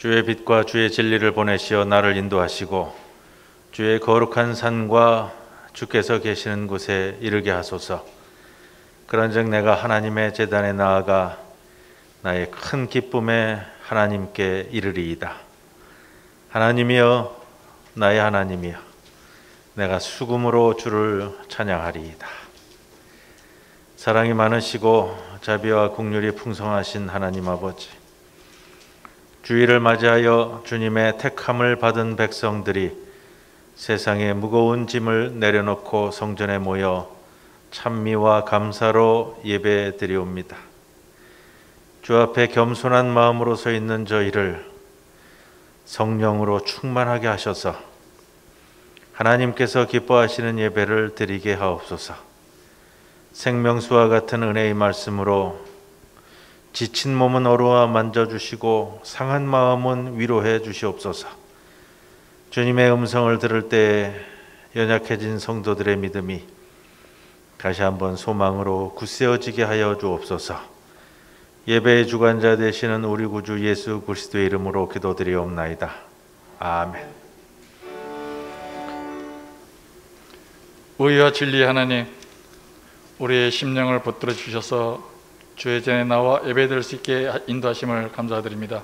주의 빛과 주의 진리를 보내시어 나를 인도하시고 주의 거룩한 산과 주께서 계시는 곳에 이르게 하소서. 그런즉 내가 하나님의 제단에 나아가 나의 큰 기쁨에 하나님께 이르리이다. 하나님이여, 나의 하나님이여, 내가 수금으로 주를 찬양하리이다. 사랑이 많으시고 자비와 긍휼이 풍성하신 하나님 아버지, 주일을 맞이하여 주님의 택함을 받은 백성들이 세상의 무거운 짐을 내려놓고 성전에 모여 찬미와 감사로 예배드리옵니다. 주 앞에 겸손한 마음으로 서 있는 저희를 성령으로 충만하게 하셔서 하나님께서 기뻐하시는 예배를 드리게 하옵소서. 생명수와 같은 은혜의 말씀으로 지친 몸은 어루와 만져주시고 상한 마음은 위로해 주시옵소서. 주님의 음성을 들을 때 연약해진 성도들의 믿음이 다시 한번 소망으로 굳세어지게 하여 주옵소서. 예배의 주관자 되시는 우리 구주 예수 그리스도의 이름으로 기도드리옵나이다. 아멘. 의와 진리의 하나님, 우리의 심령을 붙들어 주셔서 주의 전에 나와 예배드릴 수 있게 인도하심을 감사드립니다.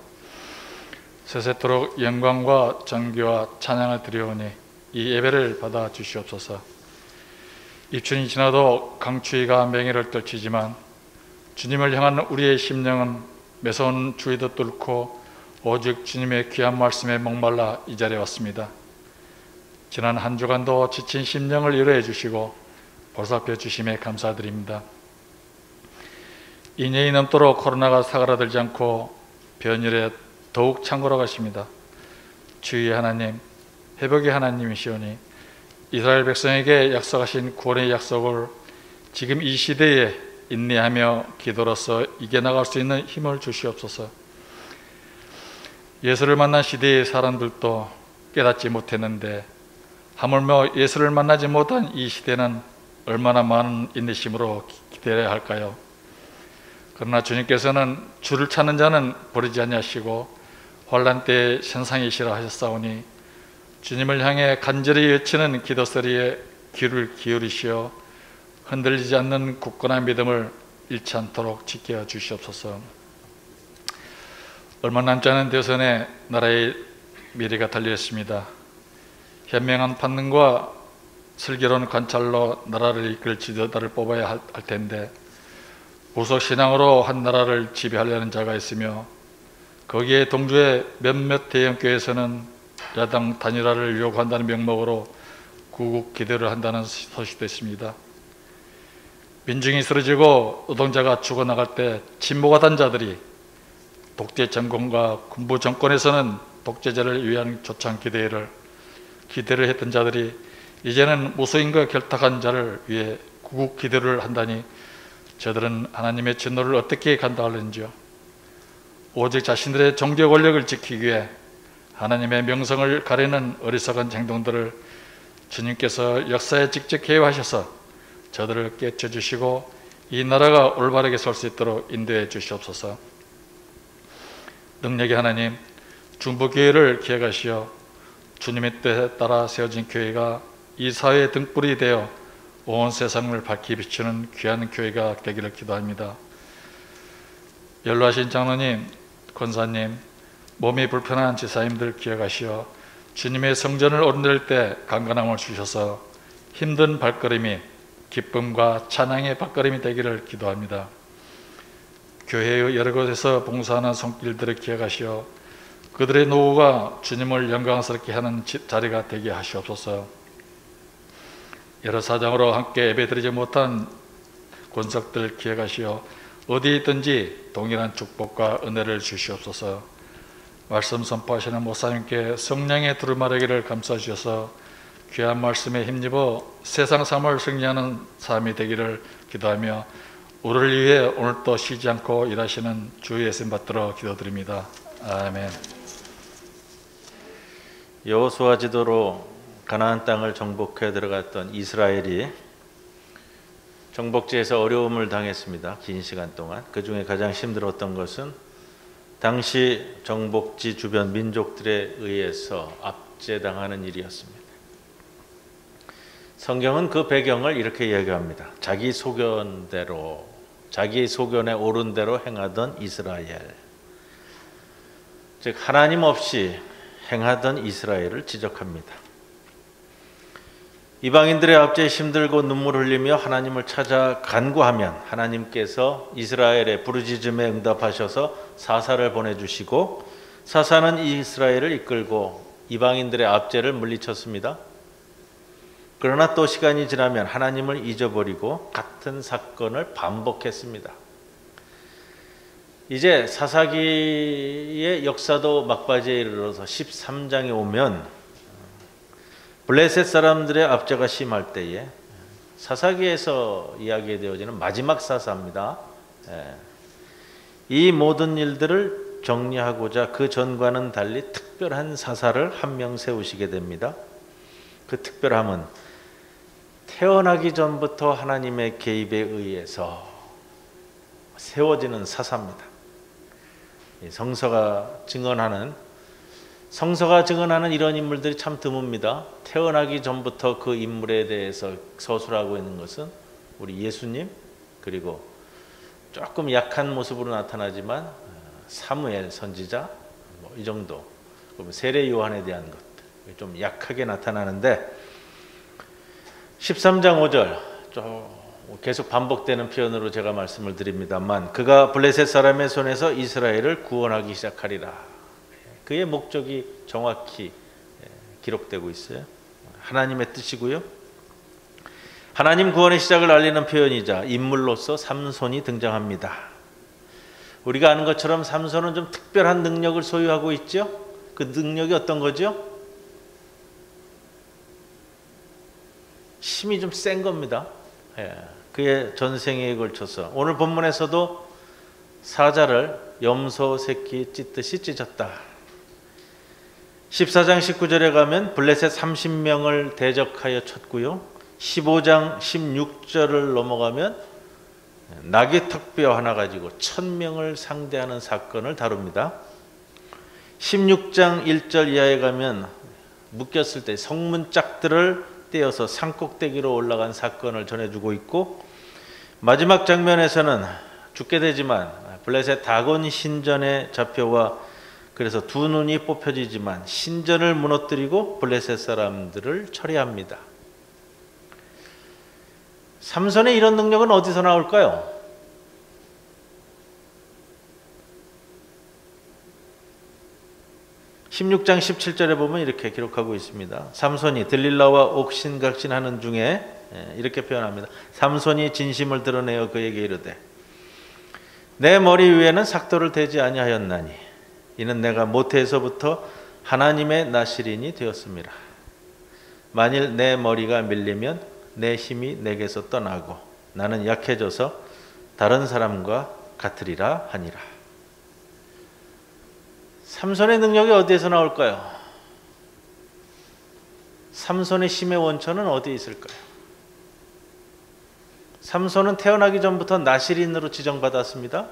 세세토록 영광과 존귀와 찬양을 드리오니 이 예배를 받아 주시옵소서. 입춘이 지나도 강추위가 맹해를 떨치지만 주님을 향한 우리의 심령은 매서운 추위도 뚫고 오직 주님의 귀한 말씀에 목말라 이 자리에 왔습니다. 지난 한 주간도 지친 심령을 위로해 주시고 보살펴 주심에 감사드립니다. 2년이 넘도록 코로나가 사그라들지 않고 변일에 더욱 창고로 가십니다. 주의 하나님, 회복의 하나님이시오니 이스라엘 백성에게 약속하신 구원의 약속을 지금 이 시대에 인내하며 기도로서 이겨나갈 수 있는 힘을 주시옵소서. 예수를 만난 시대의 사람들도 깨닫지 못했는데 하물며 예수를 만나지 못한 이 시대는 얼마나 많은 인내심으로 기다려야 할까요? 그러나 주님께서는 주를 찾는 자는 버리지 아니하시고 환난 때에 선상이시라 하셨사오니 주님을 향해 간절히 외치는 기도 소리에 귀를 기울이시어 흔들리지 않는 굳건한 믿음을 잃지 않도록 지켜 주시옵소서. 얼마 남지 않은 대선에 나라의 미래가 달려있습니다. 현명한 판단과 슬기로운 관찰로 나라를 이끌 지도자를 뽑아야 할 텐데 구속신앙으로 한 나라를 지배하려는 자가 있으며 거기에 동조의 몇몇 대형교회에서는 야당 단일화를 요구한다는 명목으로 구국 기대를 한다는 소식도 있습니다. 민중이 쓰러지고 노동자가 죽어나갈 때 진보가던 자들이 독재 정권과 군부 정권에서는 독재자를 위한 조창 기대를 했던 자들이 이제는 무소인과 결탁한 자를 위해 구국 기대를 한다니 저들은 하나님의 진노를 어떻게 감당하는지요? 오직 자신들의 종교 권력을 지키기 위해 하나님의 명성을 가리는 어리석은 행동들을 주님께서 역사에 직접 개입하셔서 저들을 깨쳐주시고 이 나라가 올바르게 설 수 있도록 인도해 주시옵소서. 능력의 하나님, 중보교회를 기획하시어 주님의 뜻에 따라 세워진 교회가 이 사회의 등불이 되어 온 세상을 밝히 비추는 귀한 교회가 되기를 기도합니다. 연로하신 장로님, 권사님, 몸이 불편한 지사님들 기억하시어 주님의 성전을 오르낼 때 강건함을 주셔서 힘든 발걸음이 기쁨과 찬양의 발걸음이 되기를 기도합니다. 교회의 여러 곳에서 봉사하는 손길들을 기억하시어 그들의 노고가 주님을 영광스럽게 하는 자리가 되게 하시옵소서. 여러 사정으로 함께 예배드리지 못한 권석들 기억하시어 어디에 있든지 동일한 축복과 은혜를 주시옵소서. 말씀 선포하시는 목사님께 성령의 두루마리기를 감싸주셔서 귀한 말씀에 힘입어 세상 삶을 승리하는 삶이 되기를 기도하며 우리를 위해 오늘도 쉬지 않고 일하시는 주 예수님 받들어 기도드립니다. 아멘. 여호수아 지도로 가나안 땅을 정복해 들어갔던 이스라엘이 정복지에서 어려움을 당했습니다. 긴 시간 동안. 그 중에 가장 힘들었던 것은 당시 정복지 주변 민족들에 의해서 압제당하는 일이었습니다. 성경은 그 배경을 이렇게 얘기합니다. 자기 소견대로, 자기 소견에 옳은 대로 행하던 이스라엘, 즉 하나님 없이 행하던 이스라엘을 지적합니다. 이방인들의 압제에 힘들고 눈물 흘리며 하나님을 찾아 간구하면 하나님께서 이스라엘의 부르짖음에 응답하셔서 사사를 보내주시고, 사사는 이스라엘을 이끌고 이방인들의 압제를 물리쳤습니다. 그러나 또 시간이 지나면 하나님을 잊어버리고 같은 사건을 반복했습니다. 이제 사사기의 역사도 막바지에 이르러서 13장에 오면 블레셋 사람들의 압제가 심할 때에 사사기에서 이야기되어지는 마지막 사사입니다. 이 모든 일들을 정리하고자 그 전과는 달리 특별한 사사를 한 명 세우시게 됩니다. 그 특별함은 태어나기 전부터 하나님의 개입에 의해서 세워지는 사사입니다. 성서가 증언하는 이런 인물들이 참 드뭅니다. 태어나기 전부터 그 인물에 대해서 서술하고 있는 것은 우리 예수님, 그리고 조금 약한 모습으로 나타나지만 사무엘 선지자, 이 정도. 세례 요한에 대한 것들 좀 약하게 나타나는데, 13장 5절 계속 반복되는 표현으로 제가 말씀을 드립니다만, 그가 블레셋 사람의 손에서 이스라엘을 구원하기 시작하리라. 그의 목적이 정확히 기록되고 있어요. 하나님의 뜻이고요. 하나님 구원의 시작을 알리는 표현이자 인물로서 삼손이 등장합니다. 우리가 아는 것처럼 삼손은 좀 특별한 능력을 소유하고 있죠. 그 능력이 어떤 거죠? 힘이 좀 센 겁니다. 그의 전생에 걸쳐서 오늘 본문에서도 사자를 염소 새끼 찢듯이 찢었다. 14장 19절에 가면 블레셋 30명을 대적하여 쳤고요. 15장 16절을 넘어가면 낙의 턱뼈 하나 가지고 1000명을 상대하는 사건을 다룹니다. 16장 1절 이하에 가면 묶였을 때 성문짝들을 떼어서 산꼭대기로 올라간 사건을 전해주고 있고, 마지막 장면에서는 죽게 되지만 블레셋 다곤 신전에 잡혀와 그래서 두 눈이 뽑혀지지만 신전을 무너뜨리고 블레셋 사람들을 처리합니다. 삼손의 이런 능력은 어디서 나올까요? (16장 17절에) 보면 이렇게 기록하고 있습니다. 삼손이 들릴라와 옥신각신하는 중에 이렇게 표현합니다. 삼손이 진심을 드러내어 그에게 이르되, 내 머리 위에는 삭도를 대지 아니하였나니 이는 내가 모태에서부터 하나님의 나시린이 되었습니다. 만일 내 머리가 밀리면 내 힘이 내게서 떠나고 나는 약해져서 다른 사람과 같으리라 하니라. 삼손의 능력이 어디에서 나올까요? 삼손의 힘의 원천은 어디에 있을까요? 삼손은 태어나기 전부터 나시린으로 지정받았습니다.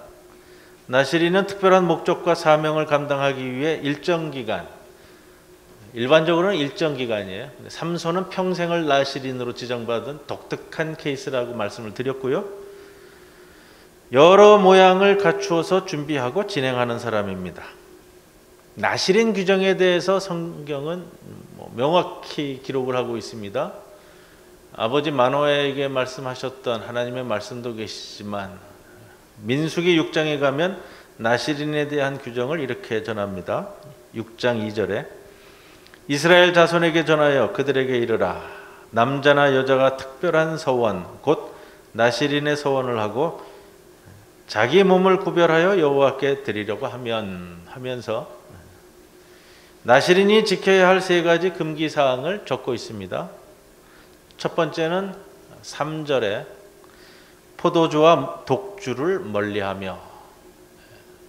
나시린은 특별한 목적과 사명을 감당하기 위해 일정 기간, 일반적으로는 일정 기간이에요. 삼손은 평생을 나시린으로 지정받은 독특한 케이스라고 말씀을 드렸고요. 여러 모양을 갖추어서 준비하고 진행하는 사람입니다. 나시린 규정에 대해서 성경은 명확히 기록을 하고 있습니다. 아버지 마노아에게 말씀하셨던 하나님의 말씀도 계시지만 민수기 6장에 가면 나시린에 대한 규정을 이렇게 전합니다. 6장 2절에 이스라엘 자손에게 전하여 그들에게 이르라. 남자나 여자가 특별한 서원 곧 나시린의 서원을 하고 자기 몸을 구별하여 여호와께 드리려고 하면서 나시린이 지켜야 할 3가지 금기사항을 적고 있습니다. 첫 번째는 3절에 포도주와 독주를 멀리하며,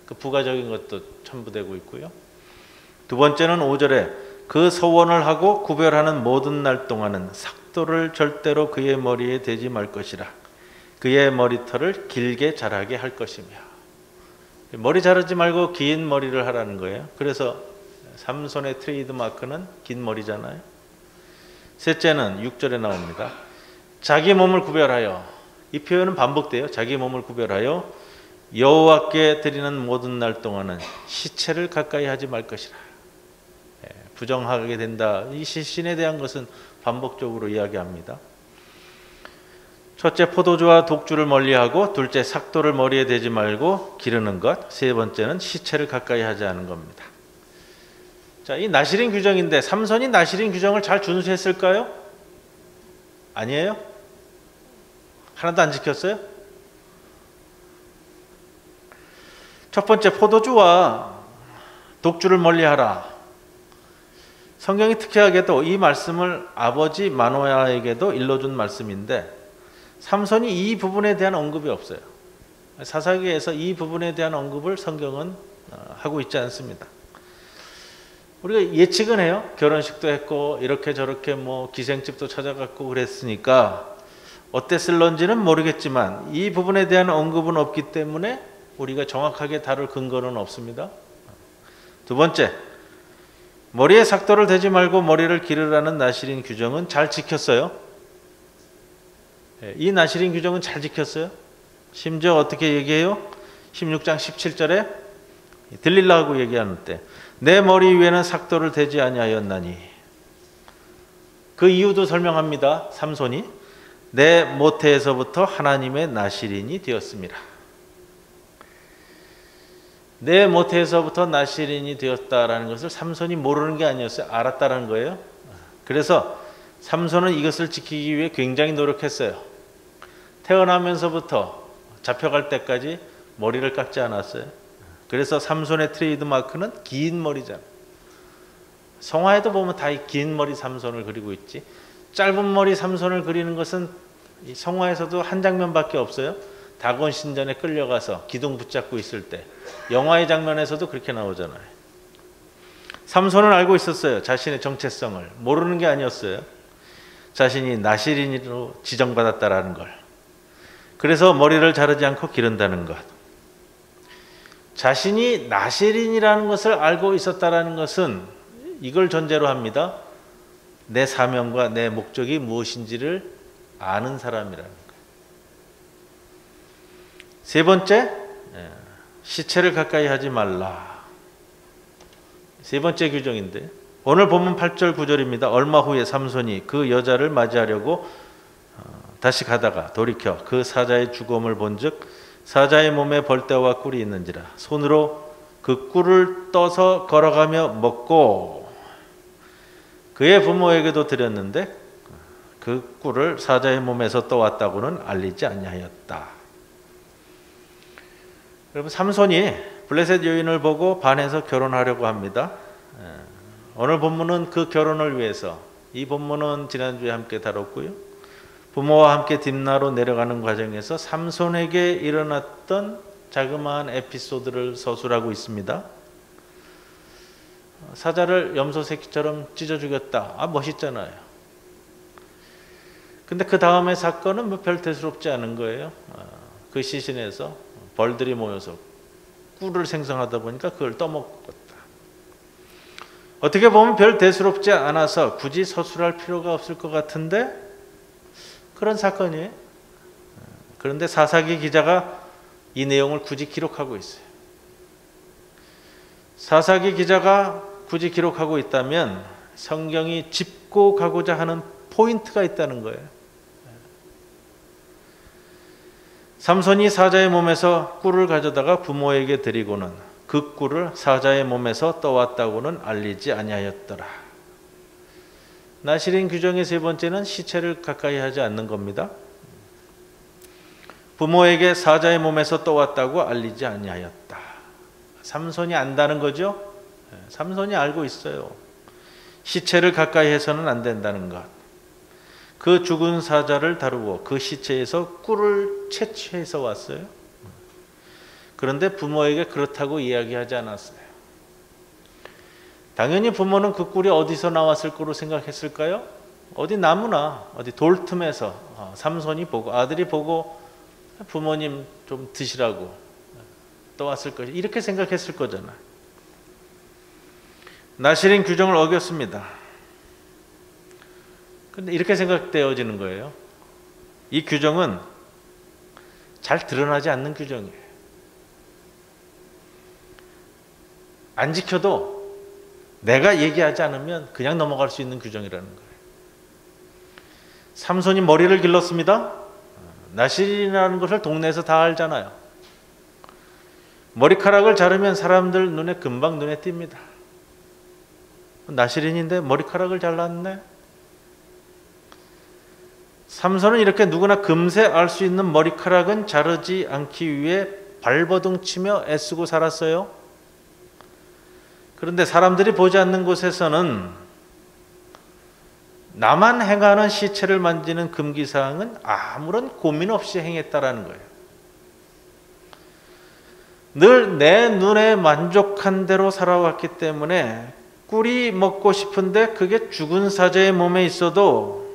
그 부가적인 것도 첨부되고 있고요. 두 번째는 5절에 그 서원을 하고 구별하는 모든 날 동안은 삭도를 절대로 그의 머리에 대지 말 것이라. 그의 머리털을 길게 자라게 할 것이며. 머리 자르지 말고 긴 머리를 하라는 거예요. 그래서 삼손의 트레이드 마크는 긴 머리잖아요. 셋째는 6절에 나옵니다. 자기 몸을 구별하여, 이 표현은 반복돼요. 자기 몸을 구별하여 여호와께 드리는 모든 날 동안은 시체를 가까이 하지 말 것이라. 부정하게 된다. 이 시신에 대한 것은 반복적으로 이야기합니다. 첫째, 포도주와 독주를 멀리하고, 둘째, 삭도를 머리에 대지 말고 기르는 것, 세 번째는 시체를 가까이 하지 않은 겁니다. 자, 이 나실인 규정인데 삼손이 나실인 규정을 잘 준수했을까요? 아니에요? 하나도 안 지켰어요? 첫 번째, 포도주와 독주를 멀리하라. 성경이 특이하게도 이 말씀을 아버지 마노아에게도 일러준 말씀인데 삼손이 이 부분에 대한 언급이 없어요. 사사기에서 이 부분에 대한 언급을 성경은 하고 있지 않습니다. 우리가 예측은 해요. 결혼식도 했고 이렇게 저렇게 뭐 기생집도 찾아갔고 그랬으니까 어땠을런지는 모르겠지만 이 부분에 대한 언급은 없기 때문에 우리가 정확하게 다룰 근거는 없습니다. 두 번째, 머리에 삭도를 대지 말고 머리를 기르라는 나실인 규정은 잘 지켰어요. 이 나실인 규정은 잘 지켰어요. 심지어 어떻게 얘기해요? 16장 17절에 들릴라고 얘기하는 때 내 머리 위에는 삭도를 대지 아니하였나니, 그 이유도 설명합니다. 삼손이 내 모태에서부터 하나님의 나실인이 되었습니다. 내 모태에서부터 나실인이 되었다라는 것을 삼손이 모르는 게 아니었어요. 알았다라는 거예요. 그래서 삼손은 이것을 지키기 위해 굉장히 노력했어요. 태어나면서부터 잡혀갈 때까지 머리를 깎지 않았어요. 그래서 삼손의 트레이드 마크는 긴 머리잖아요. 성화에도 보면 다 긴 머리 삼손을 그리고 있지. 짧은 머리 삼손을 그리는 것은 성화에서도 한 장면밖에 없어요. 다곤 신전에 끌려가서 기둥 붙잡고 있을 때 영화의 장면에서도 그렇게 나오잖아요. 삼손은 알고 있었어요. 자신의 정체성을. 모르는 게 아니었어요. 자신이 나실인으로 지정받았다라는 걸. 그래서 머리를 자르지 않고 기른다는 것. 자신이 나실인이라는 것을 알고 있었다라는 것은 이걸 전제로 합니다. 내 사명과 내 목적이 무엇인지를 아는 사람이라는 거예요. 세 번째, 시체를 가까이 하지 말라. 세 번째 규정인데 오늘 본문 8절 9절입니다. 얼마 후에 삼손이 그 여자를 맞이하려고 다시 가다가 돌이켜 그 사자의 죽음을 본즉 사자의 몸에 벌떼와 꿀이 있는지라 손으로 그 꿀을 떠서 걸어가며 먹고 그의 부모에게도 드렸는데 그 꿀을 사자의 몸에서 떠왔다고는 알리지 아니하였다. 여러분, 삼손이 블레셋 여인을 보고 반해서 결혼하려고 합니다. 오늘 본문은 그 결혼을 위해서, 이 본문은 지난주에 함께 다뤘고요. 부모와 함께 딥나로 내려가는 과정에서 삼손에게 일어났던 자그마한 에피소드를 서술하고 있습니다. 사자를 염소 새끼처럼 찢어 죽였다. 멋있잖아요. 근데 그 다음의 사건은 뭐 별 대수롭지 않은 거예요. 그 시신에서 벌들이 모여서 꿀을 생성하다 보니까 그걸 떠먹었다. 어떻게 보면 별 대수롭지 않아서 굳이 서술할 필요가 없을 것 같은데 그런 사건이에요. 그런데 사사기 기자가 이 내용을 굳이 기록하고 있어요. 사사기 기자가 굳이 기록하고 있다면 성경이 짚고 가고자 하는 포인트가 있다는 거예요. 삼손이 사자의 몸에서 꿀을 가져다가 부모에게 드리고는 그 꿀을 사자의 몸에서 떠왔다고는 알리지 아니하였더라. 나실인 규정의 세 번째는 시체를 가까이 하지 않는 겁니다. 부모에게 사자의 몸에서 떠왔다고 알리지 아니하였다. 삼손이 안다는 거죠. 삼손이 알고 있어요. 시체를 가까이 해서는 안 된다는 것. 그 죽은 사자를 다루고 그 시체에서 꿀을 채취해서 왔어요. 그런데 부모에게 그렇다고 이야기하지 않았어요. 당연히 부모는 그 꿀이 어디서 나왔을 거로 생각했을까요? 어디 나무나 어디 돌틈에서 삼손이 보고, 아들이 보고 부모님 좀 드시라고 떠왔을 것이 이렇게 생각했을 거잖아요. 나실인 규정을 어겼습니다. 근데 이렇게 생각되어지는 거예요. 이 규정은 잘 드러나지 않는 규정이에요. 안 지켜도 내가 얘기하지 않으면 그냥 넘어갈 수 있는 규정이라는 거예요. 삼손이 머리를 길렀습니다. 나실이라는 것을 동네에서 다 알잖아요. 머리카락을 자르면 사람들 눈에 금방 눈에 띕니다. 나실인인데 머리카락을 잘랐네. 삼손은 이렇게 누구나 금세 알 수 있는 머리카락은 자르지 않기 위해 발버둥 치며 애쓰고 살았어요. 그런데 사람들이 보지 않는 곳에서는 나만 행하는 시체를 만지는 금기사항은 아무런 고민 없이 행했다라는 거예요. 늘 내 눈에 만족한 대로 살아왔기 때문에 꿀이 먹고 싶은데 그게 죽은 사자의 몸에 있어도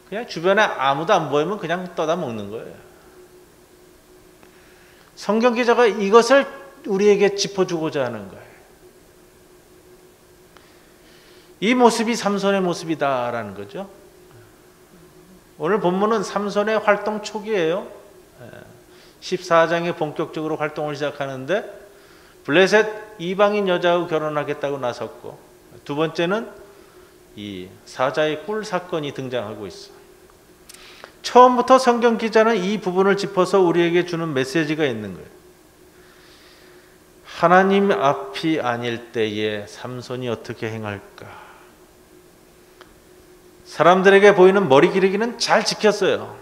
그냥 주변에 아무도 안 보이면 그냥 떠다 먹는 거예요. 성경 기자가 이것을 우리에게 짚어주고자 하는 거예요. 이 모습이 삼손의 모습이다라는 거죠. 오늘 본문은 삼손의 활동 초기예요. 14장에 본격적으로 활동을 시작하는데 블레셋 이방인 여자하고 결혼하겠다고 나섰고, 두 번째는 이 사자의 꿀 사건이 등장하고 있어요. 처음부터 성경 기자는 이 부분을 짚어서 우리에게 주는 메시지가 있는 거예요. 하나님 앞이 아닐 때에 삼손이 어떻게 행할까? 사람들에게 보이는 머리 기르기는 잘 지켰어요.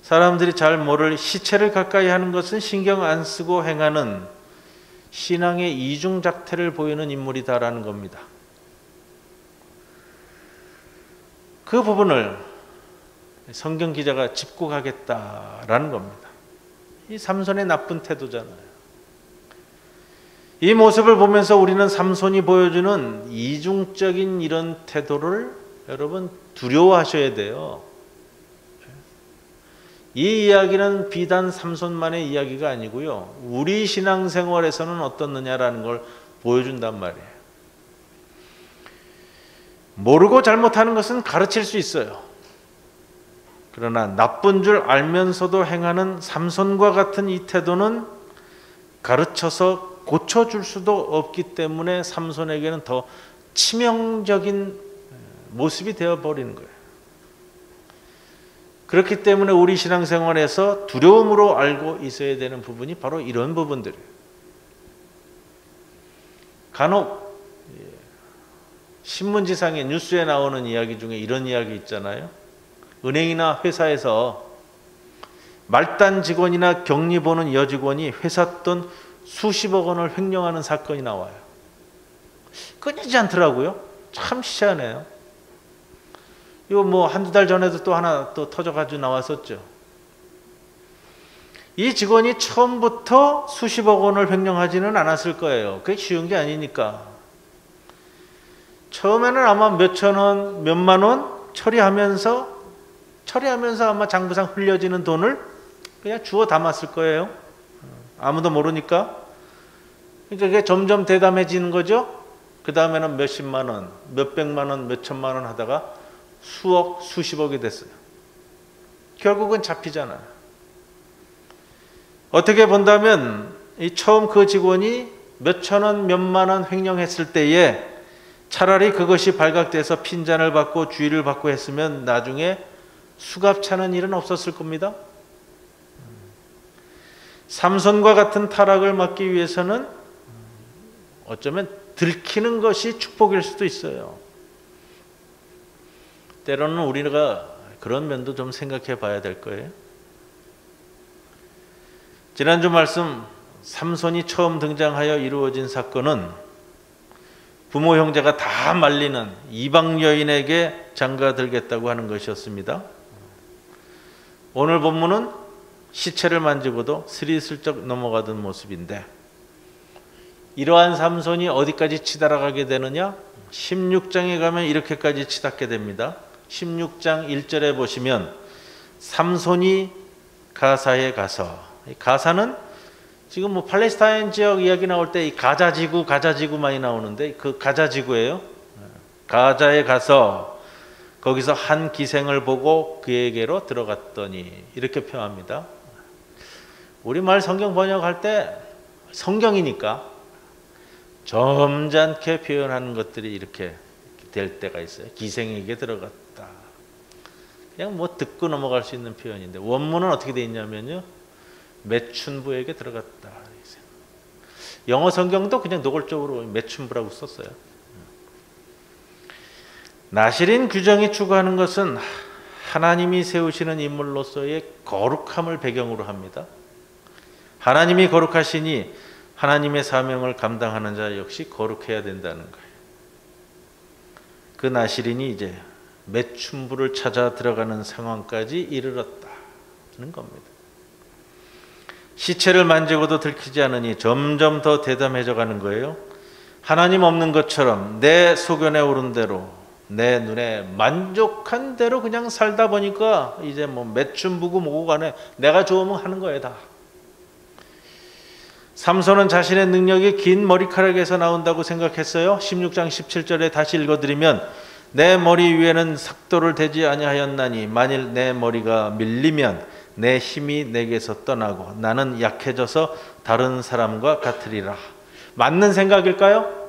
사람들이 잘 모를 시체를 가까이 하는 것은 신경 안 쓰고 행하는 신앙의 이중작태를 보이는 인물이다라는 겁니다. 그 부분을 성경 기자가 짚고 가겠다라는 겁니다. 이 삼손의 나쁜 태도잖아요. 이 모습을 보면서 우리는 삼손이 보여주는 이중적인 이런 태도를 여러분 두려워하셔야 돼요. 이 이야기는 비단 삼손만의 이야기가 아니고요, 우리 신앙생활에서는 어떻느냐라는 걸 보여준단 말이에요. 모르고 잘못하는 것은 가르칠 수 있어요. 그러나 나쁜 줄 알면서도 행하는 삼손과 같은 이 태도는 가르쳐서 고쳐줄 수도 없기 때문에 삼손에게는 더 치명적인 모습이 되어버리는 거예요. 그렇기 때문에 우리 신앙생활에서 두려움으로 알고 있어야 되는 부분이 바로 이런 부분들이에요. 간혹 신문지상에 뉴스에 나오는 이야기 중에 이런 이야기 있잖아요. 은행이나 회사에서 말단 직원이나 격리 보는 여직원이 회사 돈 수십억 원을 횡령하는 사건이 나와요. 끊이지 않더라고요. 참 희한해요. 이거 뭐 한두 달 전에도 또 하나 또 터져가지고 나왔었죠. 이 직원이 처음부터 수십억 원을 횡령하지는 않았을 거예요. 그게 쉬운 게 아니니까. 처음에는 아마 몇천 원, 몇만 원 처리하면서 아마 장부상 흘려지는 돈을 그냥 주워 담았을 거예요. 아무도 모르니까. 그러니까 그게 점점 대담해지는 거죠. 그 다음에는 몇십만 원, 몇백만 원, 몇천만 원 하다가 수억, 수십억이 됐어요. 결국은 잡히잖아요. 어떻게 본다면 이 처음 그 직원이 몇천 원, 몇만 원 횡령했을 때에 차라리 그것이 발각돼서 핀잔을 받고 주의를 받고 했으면 나중에 수갑차는 일은 없었을 겁니다. 삼손과 같은 타락을 막기 위해서는 어쩌면 들키는 것이 축복일 수도 있어요. 때로는 우리가 그런 면도 좀 생각해 봐야 될 거예요. 지난주 말씀 삼손이 처음 등장하여 이루어진 사건은 부모 형제가 다 말리는 이방 여인에게 장가들겠다고 하는 것이었습니다. 오늘 본문은 시체를 만지고도 스리슬쩍 넘어가던 모습인데, 이러한 삼손이 어디까지 치달아가게 되느냐? 16장에 가면 이렇게까지 치닫게 됩니다. 16장 1절에 보시면 삼손이 가사에 가서 이 가사는 지금 뭐 팔레스타인 지역 이야기 나올 때 이 가자 지구 많이 나오는데 그 가자 지구예요. 가자에 가서 거기서 한 기생을 보고 그에게로 들어갔더니 이렇게 표현합니다. 우리말 성경 번역할 때 성경이니까 점잖게 표현하는 것들이 이렇게 될 때가 있어요. 기생에게 들어갔다. 그냥 뭐 듣고 넘어갈 수 있는 표현인데 원문은 어떻게 되어 있냐면요. 매춘부에게 들어갔다. 영어 성경도 그냥 노골적으로 매춘부라고 썼어요. 나실인 규정이 추구하는 것은 하나님이 세우시는 인물로서의 거룩함을 배경으로 합니다. 하나님이 거룩하시니 하나님의 사명을 감당하는 자 역시 거룩해야 된다는 거예요. 그 나실인이 이제 매춘부를 찾아 들어가는 상황까지 이르렀다는 겁니다. 시체를 만지고도 들키지 않으니 점점 더 대담해져 가는 거예요. 하나님 없는 것처럼 내 소견에 오른 대로 내 눈에 만족한 대로 그냥 살다 보니까 이제 뭐 매춘부고 뭐고 간에 내가 좋으면 하는 거예요 다. 삼손은 자신의 능력이 긴 머리카락에서 나온다고 생각했어요. 16장 17절에 다시 읽어드리면 내 머리 위에는 삭도를 대지 아니하였나니 만일 내 머리가 밀리면 내 힘이 내게서 떠나고 나는 약해져서 다른 사람과 같으리라. 맞는 생각일까요?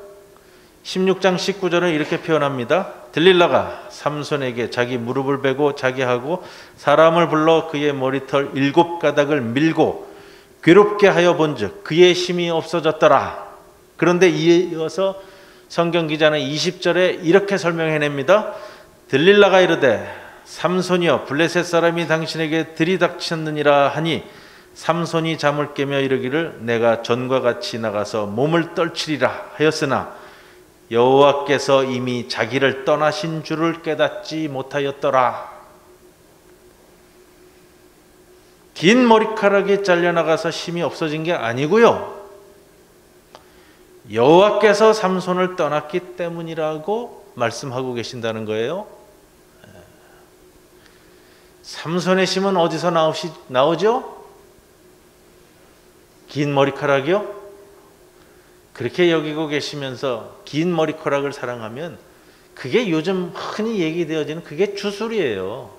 16장 19절은 이렇게 표현합니다. 들릴라가 삼손에게 자기 무릎을 베고 자기하고 사람을 불러 그의 머리털 7가닥을 밀고 괴롭게 하여 본즉 그의 힘이 없어졌더라. 그런데 이어서 성경 기자는 20절에 이렇게 설명해냅니다. 들릴라가 이르되 삼손이여 블레셋 사람이 당신에게 들이닥쳤느니라 하니 삼손이 잠을 깨며 이르기를 내가 전과 같이 나가서 몸을 떨치리라 하였으나 여호와께서 이미 자기를 떠나신 줄을 깨닫지 못하였더라. 긴 머리카락이 잘려나가서 힘이 없어진 게 아니고요. 여호와께서 삼손을 떠났기 때문이라고 말씀하고 계신다는 거예요. 삼손의 힘은 어디서 나오죠? 긴 머리카락이요? 그렇게 여기고 계시면서 긴 머리카락을 사랑하면 그게 요즘 흔히 얘기되어지는 그게 주술이에요.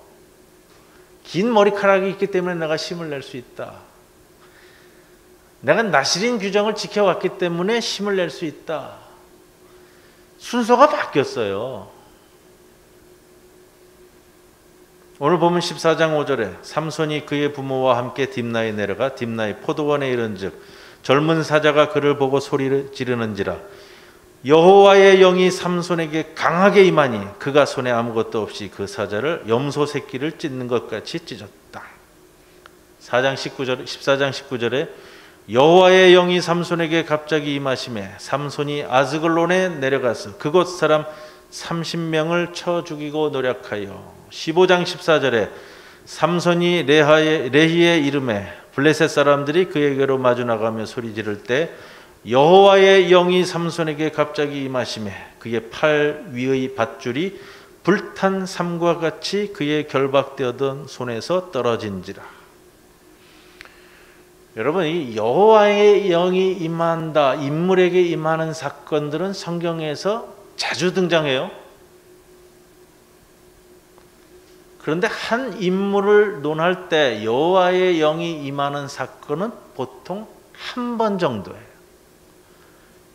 긴 머리카락이 있기 때문에 내가 힘을 낼 수 있다. 내가 나실인 규정을 지켜왔기 때문에 힘을 낼 수 있다. 순서가 바뀌었어요. 오늘 보면 14장 5절에 삼손이 그의 부모와 함께 딥나에 내려가 딥나의 포도원에 이른즉 젊은 사자가 그를 보고 소리를 지르는지라 여호와의 영이 삼손에게 강하게 임하니 그가 손에 아무것도 없이 그 사자를 염소 새끼를 찢는 것 같이 찢었다. 14장 19절에 여호와의 영이 삼손에게 갑자기 임하심에 삼손이 아스글론에 내려가서 그곳 사람 30명을 쳐 죽이고 노략하여 15장 14절에 삼손이 레히의 이름에 블레셋 사람들이 그에게로 마주 나가며 소리 지를 때 여호와의 영이 삼손에게 갑자기 임하심에 그의 팔 위의 밧줄이 불탄 삼과 같이 그의 결박되었던 손에서 떨어진지라. 여러분, 이 여호와의 영이 임한다, 인물에게 임하는 사건들은 성경에서 자주 등장해요. 그런데 한 인물을 논할 때 여호와의 영이 임하는 사건은 보통 한 번 정도예요.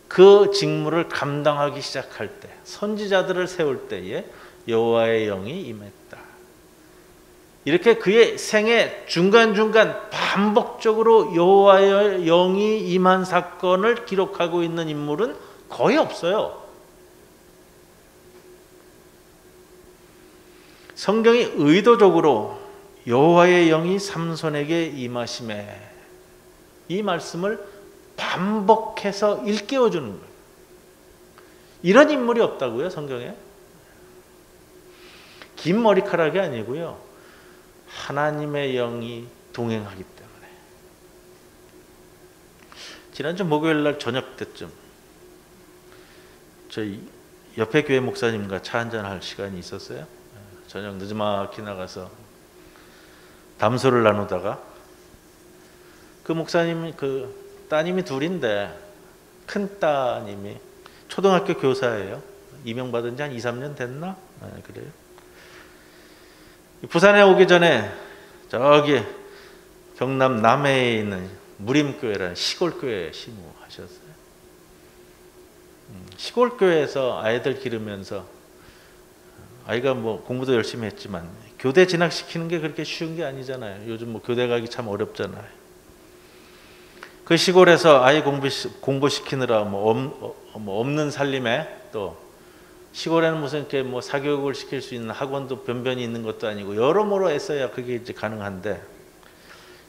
그 직무를 감당하기 시작할 때, 선지자들을 세울 때에 여호와의 영이 임했다. 이렇게 그의 생애 중간중간 반복적으로 여호와의 영이 임한 사건을 기록하고 있는 인물은 거의 없어요. 성경이 의도적으로 여호와의 영이 삼손에게 임하심에 이 말씀을 반복해서 일깨워주는 거예요. 이런 인물이 없다고요, 성경에? 긴 머리카락이 아니고요. 하나님의 영이 동행하기 때문에. 지난주 목요일 날 저녁 때쯤 저희 옆에 교회 목사님과 차 한잔 할 시간이 있었어요. 저녁 늦지막히 나가서 담소를 나누다가 그 목사님 그 따님이 둘인데 큰 따님이 초등학교 교사예요. 임명받은 지 한 2, 3년 됐나? 네, 그래요. 부산에 오기 전에 저기 경남 남해에 있는 무림교회라는 시골교회에 심우하셨어요. 시골교회에서 아이들 기르면서 아이가 뭐 공부도 열심히 했지만 교대 진학시키는 게 그렇게 쉬운 게 아니잖아요. 요즘 뭐 교대 가기 참 어렵잖아요. 그 시골에서 아이 공부시키느라 뭐 없는 살림에 또 시골에는 무슨 이렇게 뭐 사교육을 시킬 수 있는 학원도 변변히 있는 것도 아니고 여러모로 애써야 그게 이제 가능한데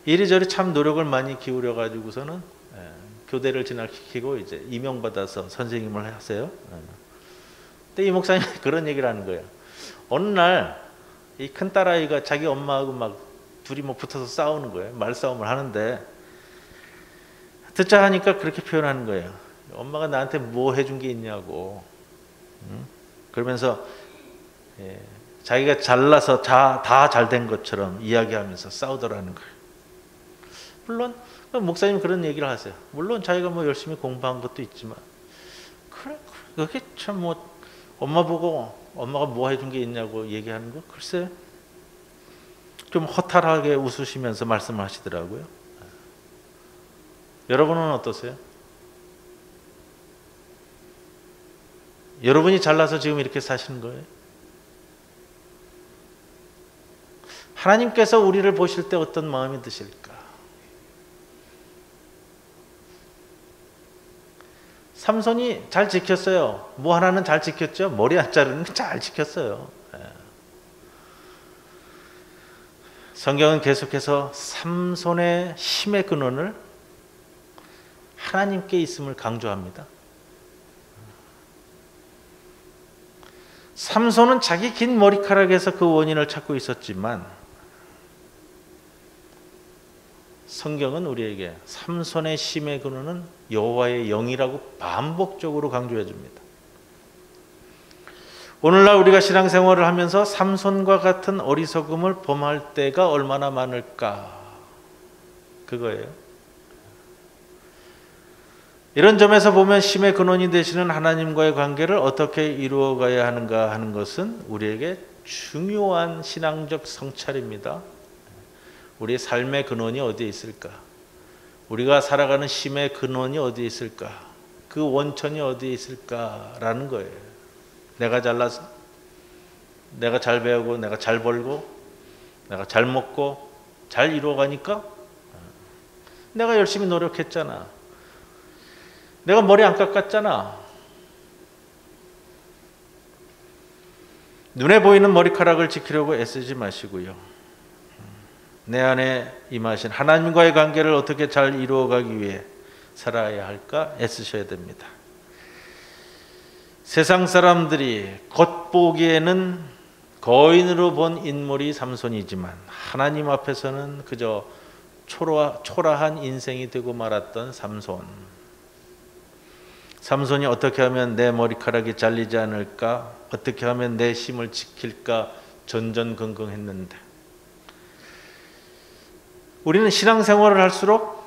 이리저리 참 노력을 많이 기울여 가지고서는 교대를 진학시키고 이제 임용받아서 선생님을 하세요. 근데 이 목사님이 그런 얘기를 하는 거예요. 어느 날 이 큰 딸아이가 자기 엄마하고 막 둘이 뭐 붙어서 싸우는 거예요. 말싸움을 하는데 듣자 하니까 그렇게 표현하는 거예요. 엄마가 나한테 뭐 해준 게 있냐고. 그러면서 자기가 잘나서 다 잘 된 것처럼 이야기하면서 싸우더라는 거예요. 물론 목사님 그런 얘기를 하세요. 물론 자기가 뭐 열심히 공부한 것도 있지만 그래 그게 참 뭐 엄마 보고 엄마가 뭐 해준 게 있냐고 얘기하는 거 글쎄 좀 허탈하게 웃으시면서 말씀을 하시더라고요. 여러분은 어떠세요? 여러분이 잘나서 지금 이렇게 사시는 거예요? 하나님께서 우리를 보실 때 어떤 마음이 드실까? 삼손이 잘 지켰어요. 뭐 하나는 잘 지켰죠. 머리 안 자르는 거 잘 지켰어요. 성경은 계속해서 삼손의 힘의 근원을 하나님께 있음을 강조합니다. 삼손은 자기 긴 머리카락에서 그 원인을 찾고 있었지만 성경은 우리에게 삼손의 힘의 근원은 여호와의 영이라고 반복적으로 강조해 줍니다. 오늘날 우리가 신앙생활을 하면서 삼손과 같은 어리석음을 범할 때가 얼마나 많을까? 그거예요. 이런 점에서 보면 힘의 근원이 되시는 하나님과의 관계를 어떻게 이루어가야 하는가 하는 것은 우리에게 중요한 신앙적 성찰입니다. 우리의 삶의 근원이 어디에 있을까? 우리가 살아가는 힘의 근원이 어디에 있을까? 그 원천이 어디에 있을까라는 거예요. 내가 잘나서, 내가 잘 배우고, 내가 잘 벌고, 내가 잘 먹고, 잘 이루어가니까 내가 열심히 노력했잖아. 내가 머리 안 깎았잖아. 눈에 보이는 머리카락을 지키려고 애쓰지 마시고요. 내 안에 임하신 하나님과의 관계를 어떻게 잘 이루어가기 위해 살아야 할까 애쓰셔야 됩니다. 세상 사람들이 겉보기에는 거인으로 본 인물이 삼손이지만 하나님 앞에서는 그저 초라한 인생이 되고 말았던 삼손. 삼손이 어떻게 하면 내 머리카락이 잘리지 않을까? 어떻게 하면 내 힘을 지킬까? 전전긍긍했는데 우리는 신앙생활을 할수록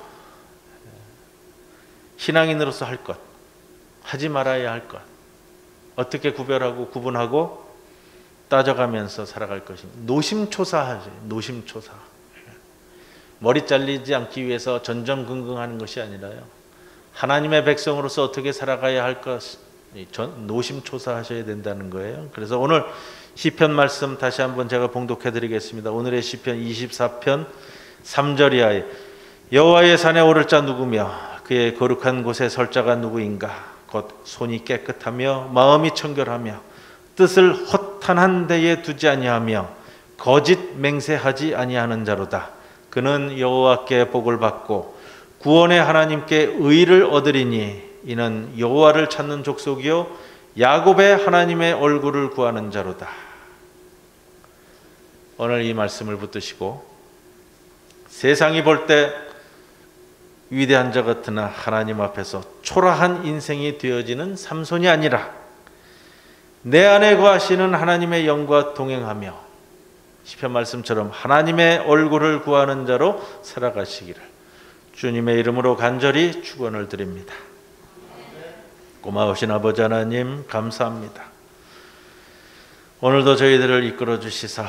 신앙인으로서 할 것, 하지 말아야 할 것, 어떻게 구별하고 구분하고 따져가면서 살아갈 것입니다. 노심초사하죠. 노심초사. 머리 잘리지 않기 위해서 전전긍긍하는 것이 아니라요. 하나님의 백성으로서 어떻게 살아가야 할 것, 노심초사하셔야 된다는 거예요. 그래서 오늘 시편 말씀 다시 한번 제가 봉독해 드리겠습니다. 오늘의 시편 24편 3절 이하에 여호와의 산에 오를 자 누구며 그의 거룩한 곳에 설 자가 누구인가? 곧 손이 깨끗하며 마음이 청결하며 뜻을 허탄한 데에 두지 아니하며 거짓 맹세하지 아니하는 자로다. 그는 여호와께 복을 받고 구원의 하나님께 의를 얻으리니 이는 여호와를 찾는 족속이요 야곱의 하나님의 얼굴을 구하는 자로다. 오늘 이 말씀을 붙드시고 세상이 볼 때 위대한 자 같으나 하나님 앞에서 초라한 인생이 되어지는 삼손이 아니라 내 안에 거하시는 하나님의 영과 동행하며 시편 말씀처럼 하나님의 얼굴을 구하는 자로 살아가시기를 주님의 이름으로 간절히 축원을 드립니다. 고마우신 아버지 하나님 감사합니다. 오늘도 저희들을 이끌어 주시사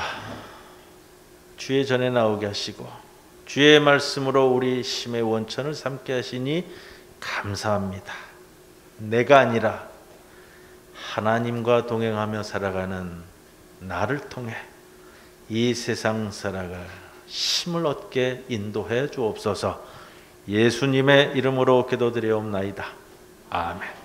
주의 전에 나오게 하시고 주의 말씀으로 우리 심의 원천을 삼게 하시니 감사합니다. 내가 아니라 하나님과 동행하며 살아가는 나를 통해 이 세상 살아갈 힘을 얻게 인도해 주옵소서. 예수님의 이름으로 기도드리옵나이다. 아멘.